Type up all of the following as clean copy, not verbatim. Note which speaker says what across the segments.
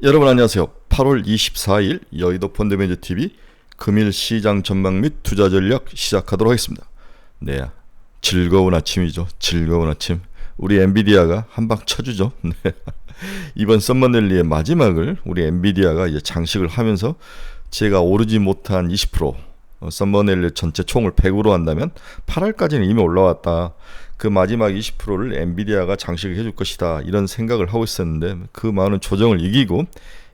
Speaker 1: 여러분 안녕하세요. 8월 24일 여의도 펀드매니저TV 금일 시장 전망 및 투자 전략 시작하도록 하겠습니다. 네, 즐거운 아침이죠. 즐거운 아침. 우리 엔비디아가 한방 쳐주죠. 네. 이번 썸머랠리의 마지막을 우리 엔비디아가 이제 장식을 하면서 제가 오르지 못한 20% 썸머랠리 전체 총을 100으로 한다면 8월까지는 이미 올라왔다. 그 마지막 20%를 엔비디아가 장식을 해줄 것이다. 이런 생각을 하고 있었는데 그 많은 조정을 이기고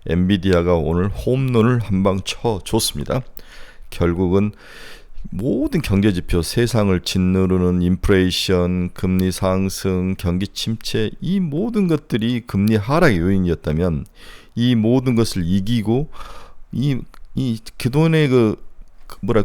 Speaker 1: 엔비디아가 오늘 홈런을 한 방 쳐줬습니다. 결국은 모든 경제지표, 세상을 짓누르는 인플레이션, 금리 상승, 경기 침체, 이 모든 것들이 금리 하락의 요인이었다면 이 모든 것을 이기고 이 그동안의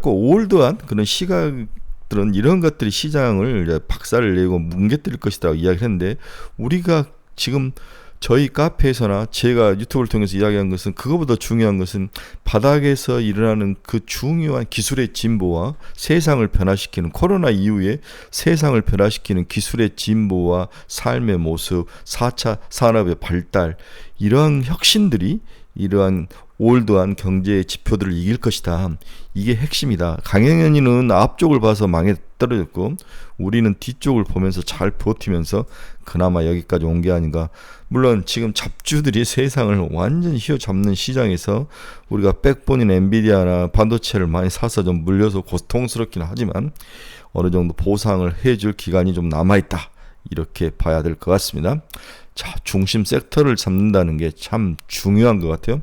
Speaker 1: 올드한 그런 시각들은 이런 것들이 시장을 박살을 내고 뭉개뜨릴 것이다 이야기를 했는데, 우리가 지금 저희 카페에서나 제가 유튜브를 통해서 이야기한 것은, 그거보다 중요한 것은 바닥에서 일어나는 그 중요한 기술의 진보와 세상을 변화시키는, 코로나 이후에 세상을 변화시키는 기술의 진보와 삶의 모습, 4차 산업의 발달, 이러한 혁신들이 이러한 올드한 경제의 지표들을 이길 것이다. 이게 핵심이다. 강영현이는 앞쪽을 봐서 망에 떨어졌고 우리는 뒤쪽을 보면서 잘 버티면서 그나마 여기까지 온 게 아닌가. 물론 지금 잡주들이 세상을 완전히 휘어잡는 시장에서 우리가 백본인 엔비디아나 반도체를 많이 사서 좀 물려서 고통스럽긴 하지만 어느 정도 보상을 해줄 기간이 좀 남아있다. 이렇게 봐야 될 것 같습니다. 자, 중심 섹터를 잡는다는 게 참 중요한 것 같아요.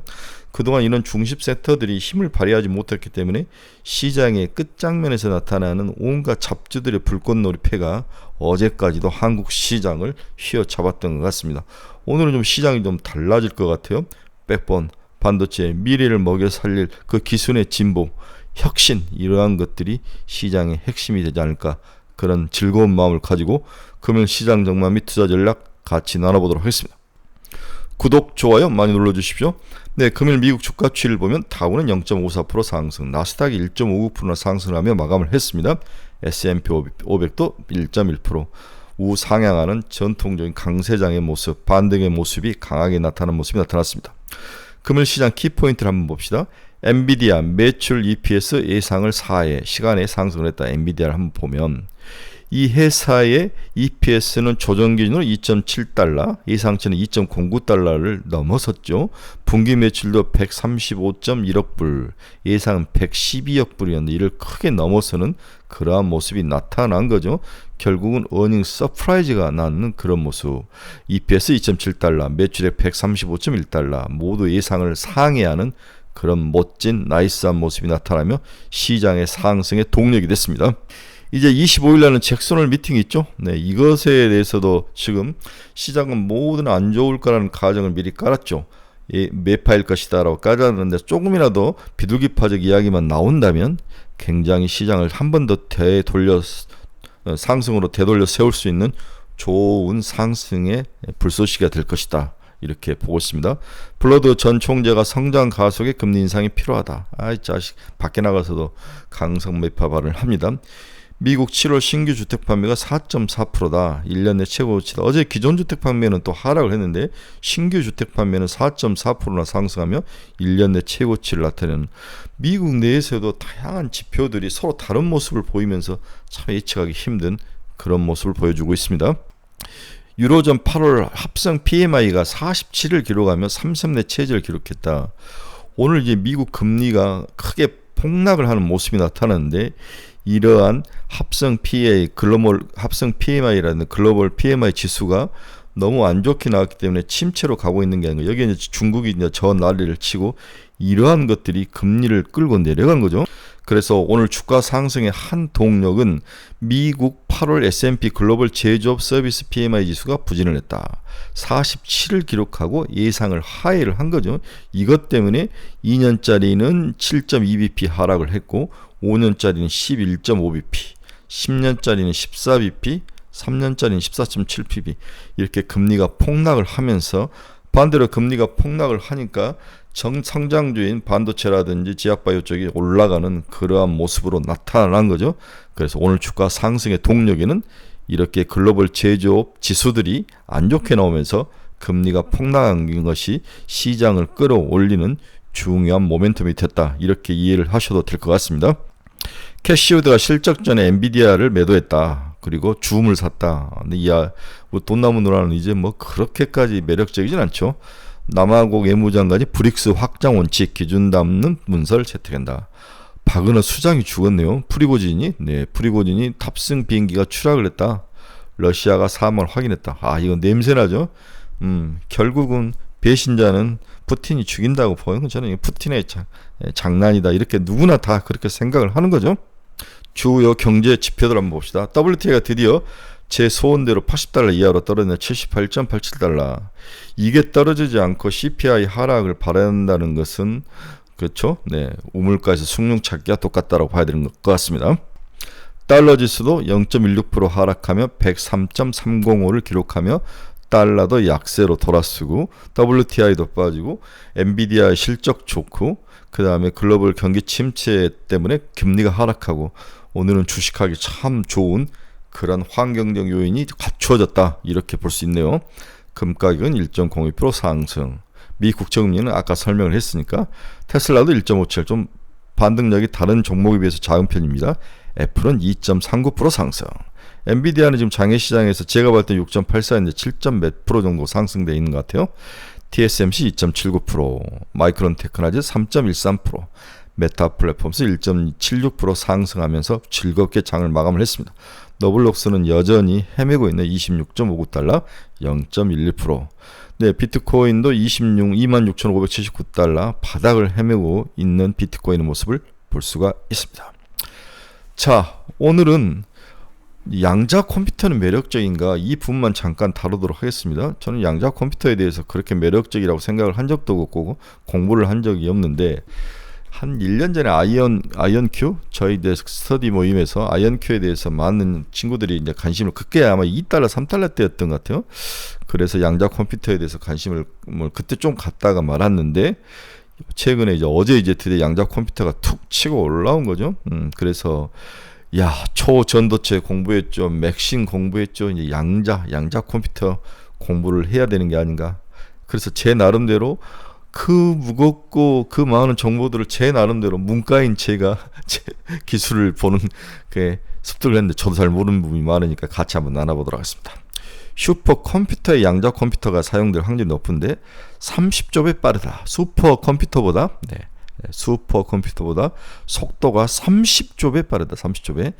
Speaker 1: 그동안 이런 중심 섹터들이 힘을 발휘하지 못했기 때문에 시장의 끝장면에서 나타나는 온갖 잡주들의 불꽃놀이패가 어제까지도 한국 시장을 휘어잡았던 것 같습니다. 오늘은 좀 시장이 좀 달라질 것 같아요. 백본, 반도체, 미래를 먹여 살릴 그 기술의 진보, 혁신, 이러한 것들이 시장의 핵심이 되지 않을까, 그런 즐거운 마음을 가지고 금일 시장 전망 및 투자 전략 같이 나눠보도록 하겠습니다. 구독, 좋아요 많이 눌러주십시오. 네, 금일 미국 주가 추이를 보면 다우는 0.54% 상승, 나스닥이 1.59%나 상승하며 마감을 했습니다. S&P 500도 1.1%, 우상향하는 전통적인 강세장의 모습, 반등의 모습이 강하게 나타나는 모습이 나타났습니다. 금일 시장 키포인트를 한번 봅시다. 엔비디아 매출 EPS 예상을 4회 시간에 상승을 했다. 엔비디아를 한번 보면 이 회사의 EPS는 조정 기준으로 2.7달러, 예상치는 2.09달러를 넘어섰죠. 분기 매출도 135.1억 불, 예상은 112억 불이었는데 이를 크게 넘어서는 그러한 모습이 나타난 거죠. 결국은 어닝 서프라이즈가 나는 그런 모습. EPS 2.7달러, 매출액 135.1달러, 모두 예상을 상회하는 그런 멋진 나이스한 모습이 나타나며 시장의 상승의 동력이 됐습니다. 이제 25일날은 잭슨홀 미팅이 있죠. 네, 이것에 대해서도 지금 시장은 모든 안 좋을 거라는 가정을 미리 깔았죠. 매파일 것이다 라고 깔았는데 조금이라도 비둘기파적 이야기만 나온다면 굉장히 시장을 한 번 더 상승으로 되돌려 세울 수 있는 좋은 상승의 불쏘시개가 될 것이다. 이렇게 보고 있습니다. 블러드 전 총재가 성장 가속에 금리 인상이 필요하다. 아이 자식, 밖에 나가서도 강성 매파 발언을 합니다. 미국 7월 신규 주택 판매가 4.4%다. 1년 내 최고치다. 어제 기존 주택 판매는 또 하락을 했는데 신규 주택 판매는 4.4%나 상승하며 1년 내 최고치를 나타내는, 미국 내에서도 다양한 지표들이 서로 다른 모습을 보이면서 참 예측하기 힘든 그런 모습을 보여주고 있습니다. 유로존 8월 합성 PMI가 47을 기록하며 3내 최저를 기록했다. 오늘 이제 미국 금리가 크게 폭락을 하는 모습이 나타나는데, 이러한 합성 PMI라는 글로벌 PMI 지수가 너무 안 좋게 나왔기 때문에 침체로 가고 있는 게 아니고, 여기에 이제 중국이 이제 저 난리를 치고 이러한 것들이 금리를 끌고 내려간 거죠. 그래서 오늘 주가 상승의 한 동력은 미국 8월 S&P 글로벌 제조업 서비스 PMI 지수가 부진을 했다. 47을 기록하고 예상을 하회를 한 거죠. 이것 때문에 2년짜리는 7.2bp 하락을 했고 5년짜리는 11.5bp, 10년짜리는 14bp, 3년짜리는 14.7bp, 이렇게 금리가 폭락을 하면서, 반대로 금리가 폭락을 하니까 성장주인 반도체라든지 지약바이오 쪽이 올라가는 그러한 모습으로 나타난 거죠. 그래서 오늘 주가 상승의 동력에는 이렇게 글로벌 제조업 지수들이 안 좋게 나오면서 금리가 폭락한 것이 시장을 끌어올리는 중요한 모멘텀이 됐다. 이렇게 이해를 하셔도 될 것 같습니다. 캐시우드가 실적 전에 엔비디아를 매도했다. 그리고 줌을 샀다. 근데 뭐 돈나무 누나는 이제 뭐 그렇게까지 매력적이진 않죠. 남아공 외무장관이 브릭스 확장 원칙 기준 담는 문서를 채택한다. 바그너 수장이 죽었네요. 프리고진이 탑승 비행기가 추락을 했다. 러시아가 사망을 확인했다. 이건 냄새나죠. 결국은 배신자는 푸틴이 죽인다고 보는 건 저는 푸틴의 장난이다. 이렇게 누구나 다 그렇게 생각을 하는 거죠. 주요 경제 지표들 한번 봅시다. WTI가 드디어 제 소원대로 $80 이하로 떨어지는 78.87달러. 이게 떨어지지 않고 CPI 하락을 바란다는 것은 그렇죠. 네, 우물가에서 숭늉 찾기가 똑같다라고 봐야 되는 것 같습니다. 달러 지수도 0.16% 하락하며 103.305를 기록하며 달러도 약세로 돌아서고 WTI도 빠지고 엔비디아의 실적 좋고 그 다음에 글로벌 경기 침체 때문에 금리가 하락하고 오늘은 주식하기 참 좋은 그런 환경적 요인이 갖추어졌다 이렇게 볼 수 있네요. 금 가격은 1.02% 상승. 미 국채금리는 아까 설명을 했으니까 테슬라도 1.57 좀 반등력이 다른 종목에 비해서 작은 편입니다. 애플은 2.39% 상승. 엔비디아는 지금 장외시장에서 제가 봤을 때 6.84인데 7. 몇 프로 정도 상승되어 있는 것 같아요. TSMC 2.79%, 마이크론 테크놀로지 3.13%, 메타 플랫폼스 1.76% 상승하면서 즐겁게 장을 마감을 했습니다. 너블록스는 여전히 헤매고 있는 26.59달러, 0.12%. 네, 비트코인도 26,579달러 바닥을 헤매고 있는 비트코인의 모습을 볼 수가 있습니다. 자, 오늘은 양자 컴퓨터는 매력적인가 이 부분만 잠깐 다루도록 하겠습니다. 저는 양자 컴퓨터에 대해서 그렇게 매력적이라고 생각을 한 적도 없고 공부를 한 적이 없는데 한 1년 전에 아이언큐 저희 스터디 모임에서 아이언큐에 대해서 많은 친구들이 이제 관심을 그게 아마 2달러 3달러 때였던 것 같아요. 그래서 양자 컴퓨터에 대해서 관심을 그때 좀 갖다가 말았는데 최근에 어제 드디어 양자 컴퓨터가 툭 치고 올라온 거죠. 그래서 초전도체 공부했죠. 맥신 공부했죠. 이제 양자 컴퓨터 공부를 해야 되는 게 아닌가. 그래서 제 나름대로 그 무겁고 그 많은 정보들을 제 나름대로 문과인 제가 제 기술을 보는 그 습득을 했는데 저도 잘 모르는 부분이 많으니까 같이 한번 나눠보도록 하겠습니다. 슈퍼컴퓨터의 양자 컴퓨터가 사용될 확률이 높은데 30조 빠르다. 슈퍼컴퓨터보다 속도가 30조 빠르다. 30조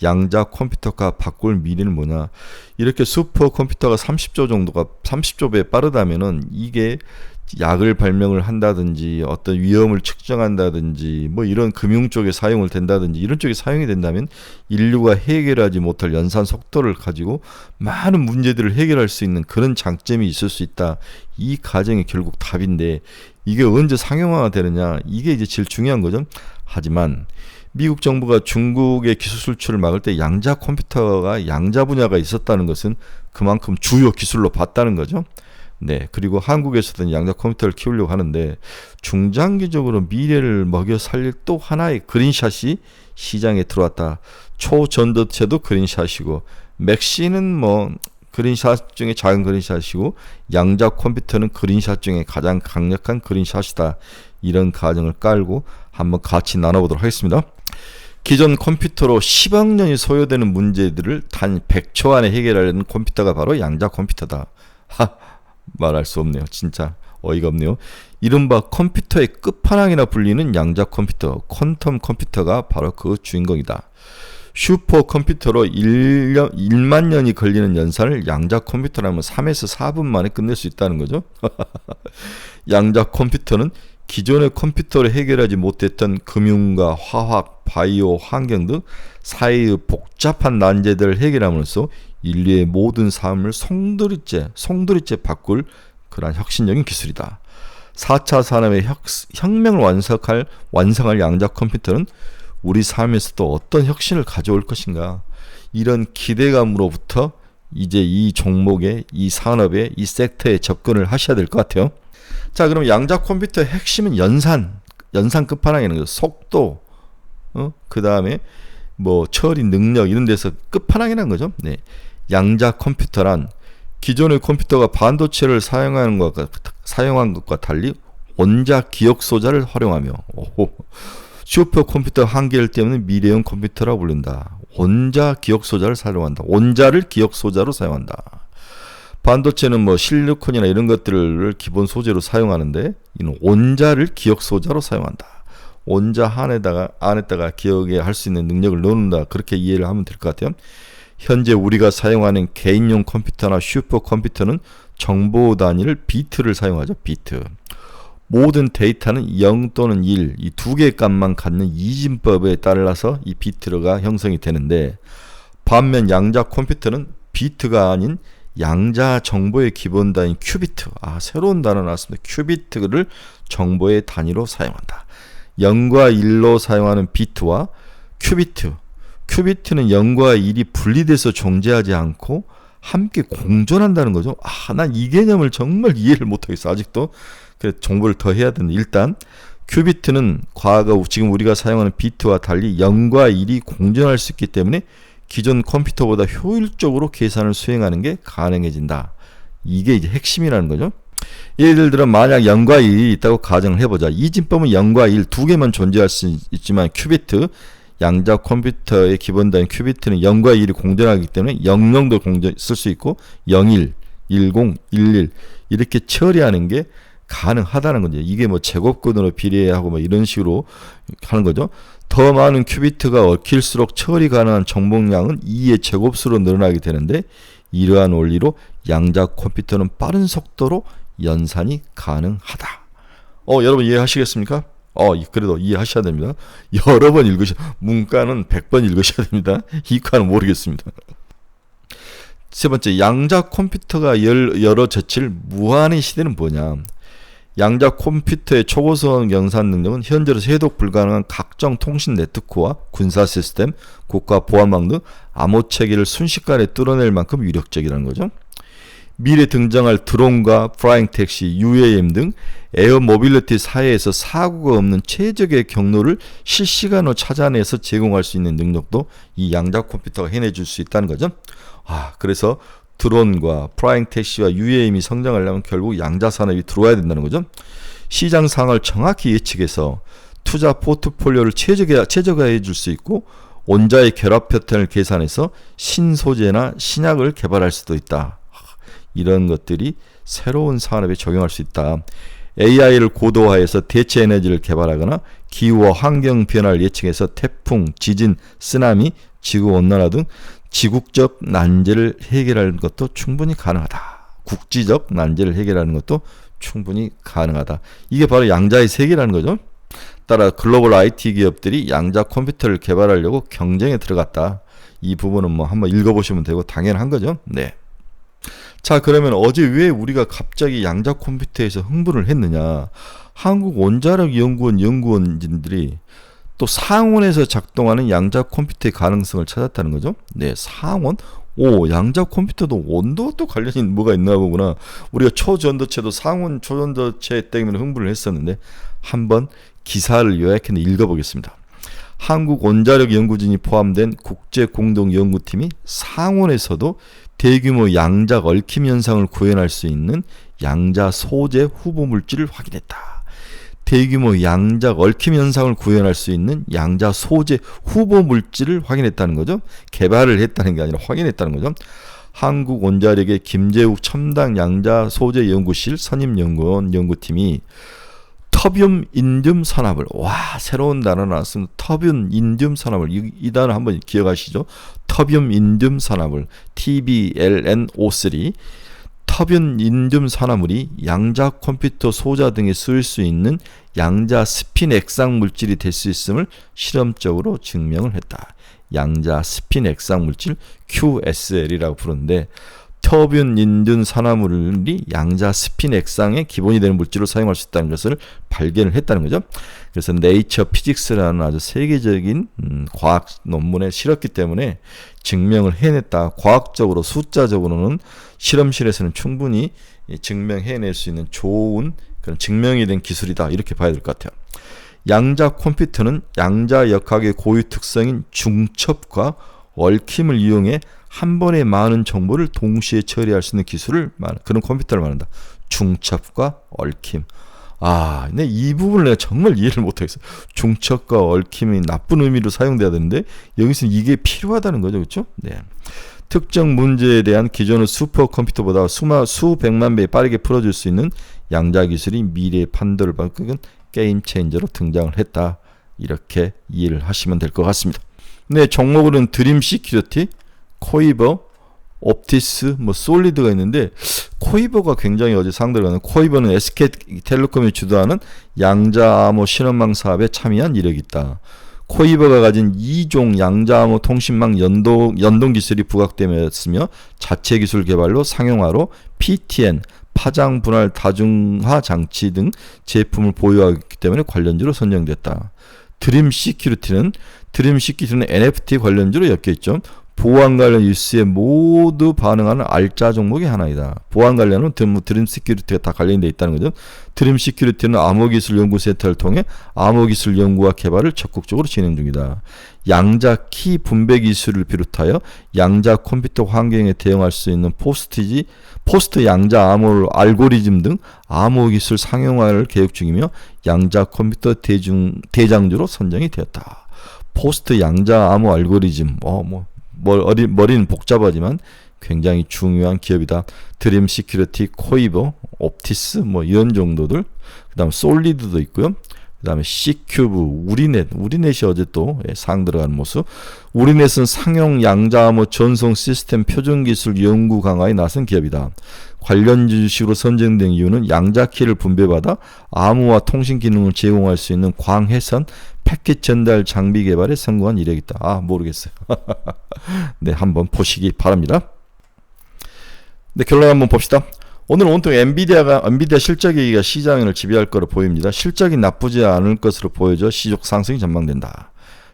Speaker 1: 양자 컴퓨터가 바꿀 미래는 뭐냐. 이렇게 슈퍼컴퓨터가 30조 빠르다면은 이게 약을 발명을 한다든지 어떤 위험을 측정한다든지 뭐 이런 금융 쪽에 사용을 된다든지 이런 쪽에 사용이 된다면 인류가 해결하지 못할 연산 속도를 가지고 많은 문제들을 해결할 수 있는 그런 장점이 있을 수 있다. 이 가정이 결국 답인데 이게 언제 상용화가 되느냐 이게 이제 제일 중요한 거죠. 하지만 미국 정부가 중국의 기술 수출을 막을 때 양자 컴퓨터가 양자 분야가 있었다는 것은 그만큼 주요 기술로 봤다는 거죠. 네, 그리고 한국에서도 양자 컴퓨터를 키우려고 하는데 중장기적으로 미래를 먹여 살릴 또 하나의 그린샷이 시장에 들어왔다. 초전도체도 그린샷이고 맥시는 뭐 그린샷 중에 작은 그린샷이고 양자 컴퓨터는 그린샷 중에 가장 강력한 그린샷이다. 이런 가정을 깔고 한번 같이 나눠보도록 하겠습니다. 기존 컴퓨터로 10억 년이 소요되는 문제들을 단 100초 안에 해결하려는 컴퓨터가 바로 양자 컴퓨터다. 말할 수 없네요. 진짜 어이가 없네요. 이른바 컴퓨터의 끝판왕이나 불리는 양자 컴퓨터, 퀀텀 컴퓨터가 바로 그 주인공이다. 슈퍼컴퓨터로 1만 년이 걸리는 연산을 양자 컴퓨터라면 3에서 4분 만에 끝낼 수 있다는 거죠. 양자 컴퓨터는 기존의 컴퓨터로 해결하지 못했던 금융과 화학, 바이오, 환경 등 사회의 복잡한 난제들을 해결함으로써 인류의 모든 삶을 송두리째 바꿀 그러한 혁신적인 기술이다. 4차 산업의 혁명을 완성할 양자 컴퓨터는 우리 삶에서도 어떤 혁신을 가져올 것인가, 이런 기대감으로부터 이제 이 종목에, 이 산업에, 이 섹터에 접근을 하셔야 될 것 같아요. 자, 그럼 양자 컴퓨터의 핵심은 연산 끝판왕이라는 거죠. 속도, 그 다음에 뭐 처리 능력 이런 데서 끝판왕이라는 거죠. 네. 양자 컴퓨터란 기존의 컴퓨터가 반도체를 사용한 것과 달리 원자 기억 소자를 활용하며 슈퍼컴퓨터 한계를 때문에 미래형 컴퓨터라고 부른다. 원자 기억 소자를 사용한다. 원자를 기억 소자로 사용한다. 반도체는 뭐 실리콘이나 이런 것들을 기본 소재로 사용하는데 이는 원자를 기억 소자로 사용한다. 원자 안에다가 기억에 할 수 있는 능력을 넣는다. 그렇게 이해를 하면 될 것 같아요. 현재 우리가 사용하는 개인용 컴퓨터나 슈퍼컴퓨터는 정보 단위를 비트를 사용하죠. 비트. 모든 데이터는 0 또는 1, 이 두 개의 값만 갖는 이진법에 따라서 이 비트가 형성이 되는데, 반면 양자 컴퓨터는 비트가 아닌 양자 정보의 기본 단위 큐비트, 새로운 단어 나왔습니다. 큐비트를 정보의 단위로 사용한다. 0과 1로 사용하는 비트와 큐비트는 0과 1이 분리돼서 존재하지 않고 함께 공존한다는 거죠. 난 이 개념을 정말 이해를 못하겠어. 아직도. 그래서 정보를 더 해야 되는데, 일단 큐비트는 과거 지금 우리가 사용하는 비트와 달리 0과 1이 공존할 수 있기 때문에 기존 컴퓨터보다 효율적으로 계산을 수행하는 게 가능해진다. 이게 이제 핵심이라는 거죠. 예를 들어 만약 0과 1이 있다고 가정을 해보자. 이진법은 0과 1 두 개만 존재할 수 있지만 큐비트, 양자 컴퓨터의 기본 단위 큐비트는 0과 1이 공존하기 때문에 00도 쓸 수 있고 01, 10, 11 이렇게 처리하는 게 가능하다는 거죠. 이게 뭐 제곱근으로 비례하고 뭐 이런 식으로 하는 거죠. 더 많은 큐비트가 얽힐수록 처리 가능한 정보량은 2의 제곱수로 늘어나게 되는데, 이러한 원리로 양자 컴퓨터는 빠른 속도로 연산이 가능하다. 여러분 이해하시겠습니까? 그래도 이해하셔야 됩니다. 여러 번 문과는 100번 읽으셔야 됩니다. 이과는 모르겠습니다. 세 번째, 양자 컴퓨터가 열어젖힐 무한의 시대는 뭐냐? 양자 컴퓨터의 초고속 연산 능력은 현재로서 해독 불가능한 각종 통신 네트워크와 군사 시스템, 국가 보안망 등 암호 체계를 순식간에 뚫어낼 만큼 위력적이라는 거죠. 미래 등장할 드론과 플라잉 택시, UAM 등 에어 모빌리티 사회에서 사고가 없는 최적의 경로를 실시간으로 찾아내서 제공할 수 있는 능력도 이 양자 컴퓨터가 해내줄 수 있다는 거죠. 그래서 드론과 플라잉 택시와 UAM이 성장하려면 결국 양자 산업이 들어와야 된다는 거죠. 시장 상황을 정확히 예측해서 투자 포트폴리오를 최적화해 줄 수 있고, 원자의 결합 패턴을 계산해서 신소재나 신약을 개발할 수도 있다. 이런 것들이 새로운 산업에 적용할 수 있다. AI를 고도화해서 대체 에너지를 개발하거나 기후와 환경 변화를 예측해서 태풍, 지진, 쓰나미, 지구온난화 등 지국적 난제를 해결하는 것도 충분히 가능하다. 국지적 난제를 해결하는 것도 충분히 가능하다. 이게 바로 양자의 세계라는 거죠. 따라 글로벌 IT 기업들이 양자 컴퓨터를 개발하려고 경쟁에 들어갔다. 이 부분은 뭐 한번 읽어보시면 되고 당연한 거죠. 네. 자, 그러면 어제 왜 우리가 갑자기 양자 컴퓨터에서 흥분을 했느냐? 한국원자력연구원 연구원진들이 또 상온에서 작동하는 양자 컴퓨터의 가능성을 찾았다는 거죠. 네, 상온? 양자 컴퓨터도 온도와 또 관련이 뭐가 있나 보구나. 우리가 초전도체도 상온 초전도체 때문에 흥분을 했었는데, 한번 기사를 요약해서 읽어보겠습니다. 한국원자력연구진이 포함된 국제공동연구팀이 상온에서도 대규모 양자 얽힘 현상을 구현할 수 있는 양자 소재 후보 물질을 확인했다. 대규모 양자 얽힘 현상을 구현할 수 있는 양자 소재 후보 물질을 확인했다는 거죠. 개발을 했다는 게 아니라 확인했다는 거죠. 한국원자력의 김재욱 첨단 양자 소재 연구실 선임연구원 연구팀이 터뷴 인듐 산화물, 새로운 단어 나왔습니다. 터뷴 인듐 산화물, 이 단어 한번 기억하시죠? 터뷴 인듐 산화물, TBLNO3. 터뷴 인듐 산화물이 양자 컴퓨터 소자 등에 쓰일 수 있는 양자 스핀 액상 물질이 될 수 있음을 실험적으로 증명을 했다. 양자 스핀 액상 물질 QSL이라고 부르는데, 터뷴 인듐 산화물이 양자 스핀 액상의 기본이 되는 물질로 사용할 수 있다는 것을 발견을 했다는 거죠. 그래서 네이처 피직스라는 아주 세계적인 과학 논문에 실었기 때문에 증명을 해냈다. 과학적으로 숫자적으로는 실험실에서는 충분히 증명해낼 수 있는 좋은 그런 증명이 된 기술이다. 이렇게 봐야 될 것 같아요. 양자 컴퓨터는 양자 역학의 고유 특성인 중첩과 얽힘을 이용해 한 번에 많은 정보를 동시에 처리할 수 있는 기술을 그런 컴퓨터를 말한다. 중첩과 얽힘. 근데 이 부분을 내가 정말 이해를 못하겠어. 중첩과 얽힘이 나쁜 의미로 사용돼야 되는데 여기서 이게 필요하다는 거죠, 그렇죠? 네. 특정 문제에 대한 기존의 슈퍼컴퓨터보다 수백만 배 빠르게 풀어줄 수 있는 양자 기술이 미래의 판도를 바꾸는 게임 체인저로 등장을 했다. 이렇게 이해를 하시면 될 것 같습니다. 네, 종목으로는 드림 시큐리티, 코이버, 옵티스, 솔리드가 있는데 코이버가 굉장히 어제 상대를 하는 코이버는 SK텔레콤이 주도하는 양자암호 신원망 사업에 참여한 이력이 있다. 코이버가 가진 2종 양자암호 통신망 연동 기술이 부각되었으며 자체 기술 개발로 상용화로 PTN, 파장 분할 다중화 장치 등 제품을 보유하기 때문에 관련주로 선정됐다. 드림 시큐리티는 NFT 관련주로 엮여있죠. 보안 관련 뉴스에 모두 반응하는 알짜 종목의 하나이다. 보안 관련은 드림 시큐리티가 다 관련되어 있다는 거죠. 드림 시큐리티는 암호기술 연구센터를 통해 암호기술 연구와 개발을 적극적으로 진행 중이다. 양자 키 분배 기술을 비롯하여 양자 컴퓨터 환경에 대응할 수 있는 포스트 양자 암호 알고리즘 등 암호기술 상용화를 계획 중이며 양자 컴퓨터 대장주로 선정이 되었다. 포스트 양자 암호 알고리즘 머리는 복잡하지만 굉장히 중요한 기업이다. 드림 시큐리티, 코이버, 옵티스 이런 정도들. 그 다음 솔리드도 있고요. 그 다음에 C큐브, 우리넷이 어제 또 상 들어가는 모습. 우리넷은 상용 양자암호 전송 시스템 표준 기술 연구 강화에 나선 기업이다. 관련 주식으로 선정된 이유는 양자키를 분배받아 암호화 통신 기능을 제공할 수 있는 광해선 패킷 전달 장비 개발에 성공한 이력이 있다. 모르겠어요. 네, 한번 보시기 바랍니다. 네, 결론 한번 봅시다. 오늘 온통 엔비디아 실적 얘기가 시장을 지배할 거로 보입니다. 실적이 나쁘지 않을 것으로 보여져 시속 상승이 전망된다.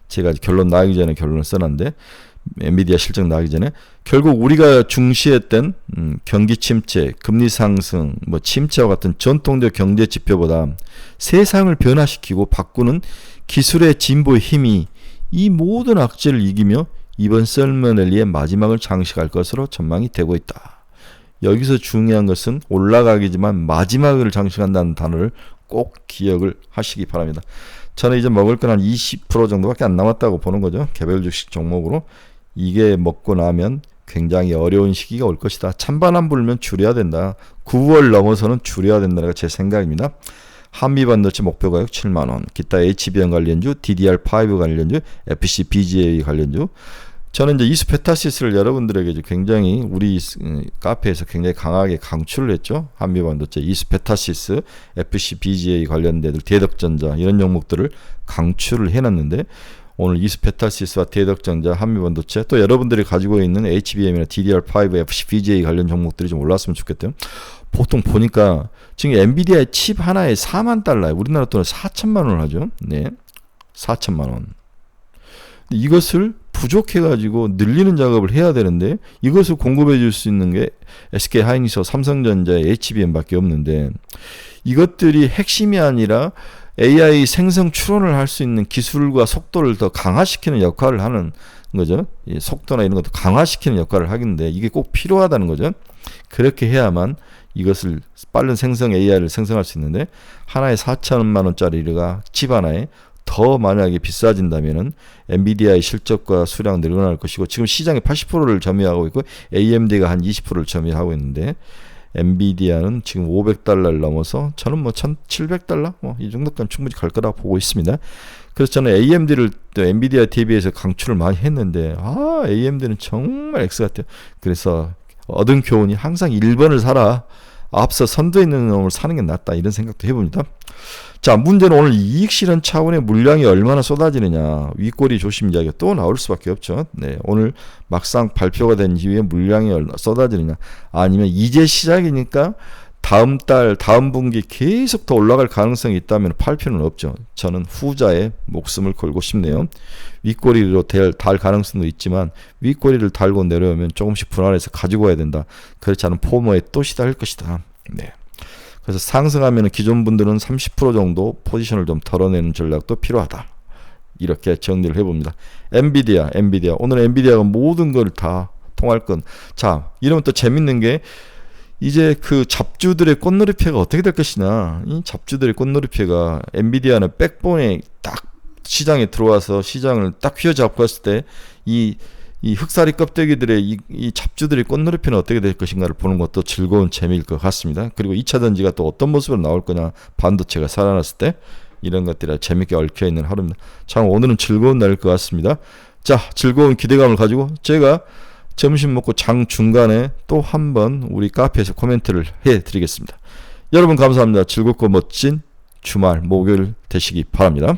Speaker 1: 제가 결론 나기 전에 결론을 써놨는데 엔비디아 실적 나기 전에 결국 우리가 중시했던 경기 침체, 금리 상승, 침체와 같은 전통적 경제 지표보다 세상을 변화시키고 바꾸는 기술의 진보의 힘이 이 모든 악재를 이기며 이번 썰머랠리의 마지막을 장식할 것으로 전망이 되고 있다. 여기서 중요한 것은 올라가기지만 마지막을 장식한다는 단어를 꼭 기억을 하시기 바랍니다. 저는 이제 먹을 건 한 20% 정도밖에 안 남았다고 보는 거죠. 개별 주식 종목으로. 이게 먹고 나면 굉장히 어려운 시기가 올 것이다. 찬바람 불면 줄여야 된다. 9월 넘어서는 줄여야 된다는 게 제 생각입니다. 한미반도체 목표 가격 7만원, 기타 HBM 관련주, DDR5 관련주, FC BGA 관련주. 저는 이제 이스페타시스를 여러분들에게 굉장히 우리 카페에서 굉장히 강하게 강추를 했죠. 한미반도체, 이스페타시스, FC BGA 관련된 대덕전자 이런 종목들을 강추를 해놨는데 오늘 이스페타시스와 대덕전자, 한미반도체 또 여러분들이 가지고 있는 HBM이나 DDR5, FC BGA 관련 종목들이 좀 올랐으면 좋겠대요. 보통 보니까 지금 엔비디아의 칩 하나에 4만 달러에 우리나라 돈은 4천만 원을 하죠. 네, 4천만 원. 이것을 부족해가지고 늘리는 작업을 해야 되는데 이것을 공급해 줄 수 있는 게 SK 하이닉스, 삼성전자의 HBM밖에 없는데 이것들이 핵심이 아니라 AI 생성 추론을 할 수 있는 기술과 속도를 더 강화시키는 역할을 하는 거죠. 속도나 이런 것도 강화시키는 역할을 하겠는데 이게 꼭 필요하다는 거죠. 그렇게 해야만 이것을 빠른 생성 AI를 생성할 수 있는데 하나에 4천만 원짜리가 칩 하나에 더 만약에 비싸진다면은 엔비디아의 실적과 수량 늘어날 것이고 지금 시장의 80%를 점유하고 있고 AMD가 한 20%를 점유하고 있는데 엔비디아는 지금 500달러를 넘어서 저는 1700달러 이 정도까지 충분히 갈 거라고 보고 있습니다. 그래서 저는 AMD를 또 엔비디아 TV에서 강추를 많이 했는데 AMD는 정말 X 같아요. 그래서 얻은 교훈이 항상 1번을 사라. 앞서 선두에 있는 놈을 사는 게 낫다. 이런 생각도 해봅니다. 자, 문제는 오늘 이익 실현 차원의 물량이 얼마나 쏟아지느냐. 윗꼬리 조심 이야기가 또 나올 수밖에 없죠. 네, 오늘 막상 발표가 된 이후에 물량이 쏟아지느냐. 아니면 이제 시작이니까 다음 달, 다음 분기 계속 더 올라갈 가능성이 있다면 팔 필요는 없죠. 저는 후자에 목숨을 걸고 싶네요. 윗꼬리로 달 가능성도 있지만 윗꼬리를 달고 내려오면 조금씩 분할해서 가지고 와야 된다. 그렇지 않으면 포머에 또 시달릴 것이다. 네. 그래서 상승하면 기존 분들은 30% 정도 포지션을 좀 덜어내는 전략도 필요하다. 이렇게 정리를 해봅니다. 엔비디아. 오늘 엔비디아가 모든 걸 다 통할권. 자, 이러면 또 재밌는 게 이제 그 잡주들의 꽃놀이패가 어떻게 될 것이냐. 이 잡주들의 꽃놀이패가 엔비디아는 백본에 딱 시장에 들어와서 시장을 딱 휘어잡고 했을 때 이 흑사리 껍데기들의 이 잡주들의 꽃놀이패는 어떻게 될 것인가를 보는 것도 즐거운 재미일 것 같습니다. 그리고 2차 전지가 또 어떤 모습으로 나올 거냐, 반도체가 살아났을 때 이런 것들이 재밌게 얽혀있는 하루입니다. 참 오늘은 즐거운 날일 것 같습니다. 자, 즐거운 기대감을 가지고 제가 점심 먹고 장 중간에 또 한번 우리 카페에서 코멘트를 해드리겠습니다. 여러분 감사합니다. 즐겁고 멋진 주말 목요일 되시기 바랍니다.